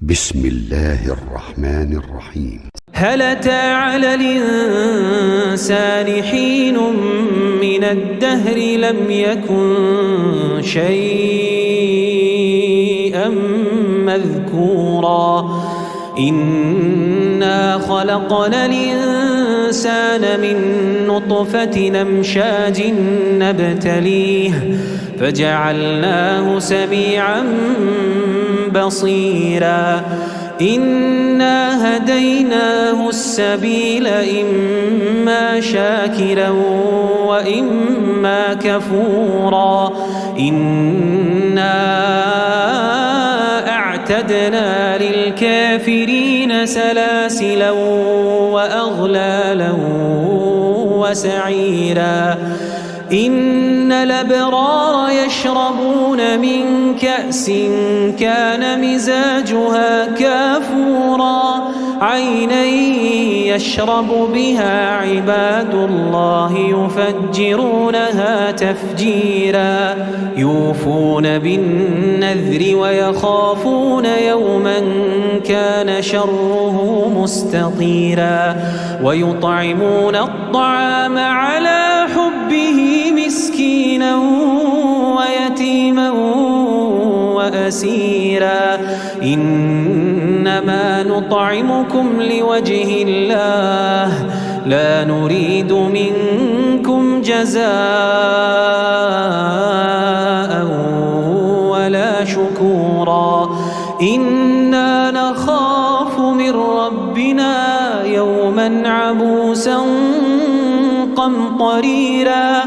بسم الله الرحمن الرحيم. هل أتى على الإنسان حين من الدهر لم يكن شيئا مذكورا إنا خلقنا الإنسان من نطفة أمشاج نبتليه فجعلناه سميعا بصيرا إنا هديناه السبيل إما شاكرا وإما كفورا إنا أعتدنا للكافرين سلاسلا وأغلالا وسعيرا إن الأبرار يشربون من كأس كان مزاجها كافورا عينا يشرب بها عباد الله يفجرونها تفجيرا يوفون بالنذر ويخافون يوما كان شره مستطيرا ويطعمون الطعام على حبه مسكينا ويتيما وأسيرا إنما نطعمكم لوجه الله لا نريد منكم جزاء ولا شكورا إنا نخاف من ربنا يوما عبوسا قمطريرا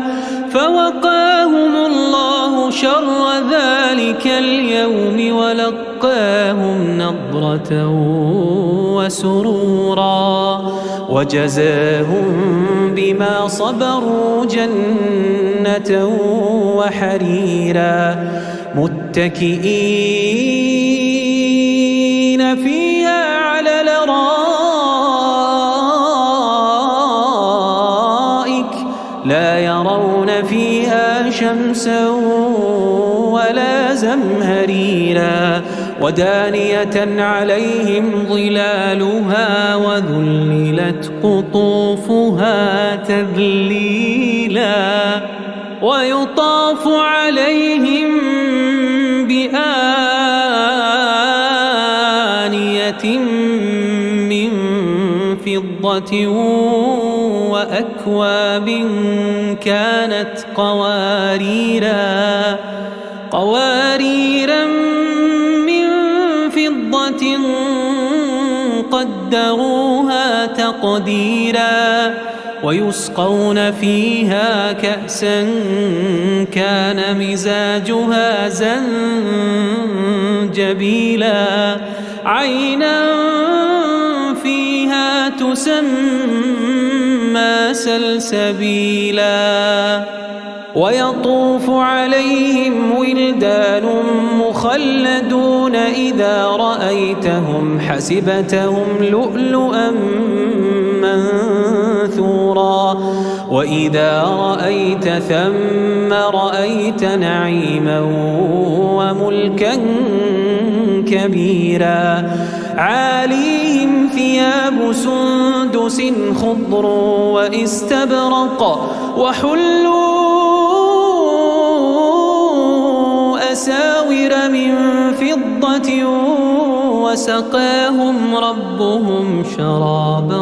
فوقاهم الله شر ذلك اليوم ولقاهم نضرة وسرورا وجزاهم بما صبروا جنة وحريرا متكئين فيها على الأرائك لا يرون فيها شمسا ولا زمهريرا ودانية عليهم ظلالها وذللت قطوفها تذليلا ويطاف عليهم بآنية من فضة وأكواب كانت قواريرا من فضة قدروها تقديرا ويسقون فيها كأسا كان مزاجها زنجبيلا عينا فيها تسمى سلسبيلا ويطوف عليهم ولدان مخلدون إذا رأيتهم حسبتهم لؤلؤا منثورا وإذا رأيت ثم رأيت نعيما وملكا كبيرا عاليهم ثياب سندس خضر واستبرق وحلوا أساور من فضة وسقاهم ربهم شرابا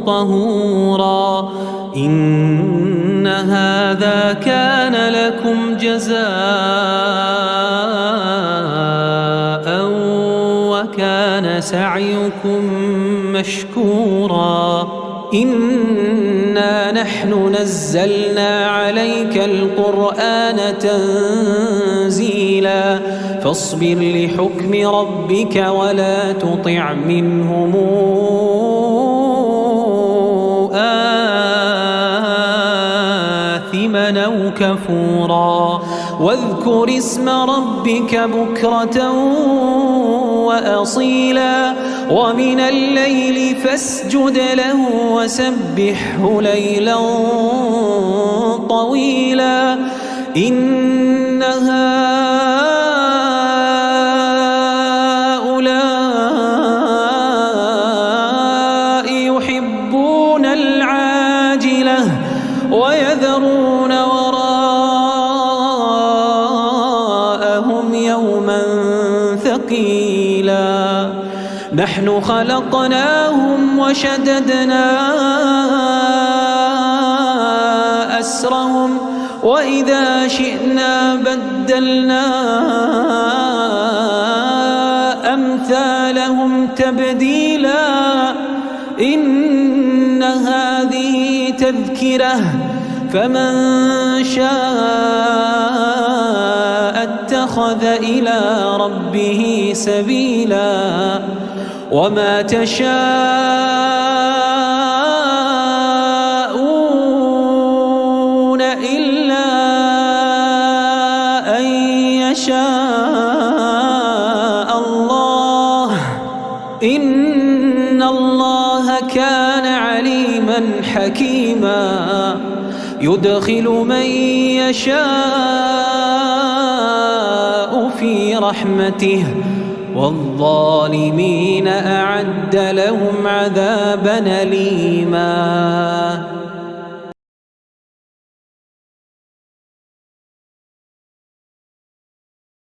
طهورا إن هذا كان لكم جزاء وكان سعيكم مشكورا إنا نحن نزلنا عليك القرآن تنزيلا فاصبر لحكم ربك ولا تطع منهم آثما أو كفورا واذكر اسم ربك بكرة وأصيلا ومن الليل فاسجد له وسبحه ليلا طويلا إن هؤلاء ثقيلا نحن خلقناهم وشددنا أسرهم وإذا شئنا بدلنا أمثالهم تبديلا إن هذه تذكرة فمن شاء اتخذ إلى ربه سبيلا وما تشاءون إلا أن يشاء الله إن الله كان عليما حكيما يدخل من يشاء في رحمته والظالمين أعد لهم عذابا أليما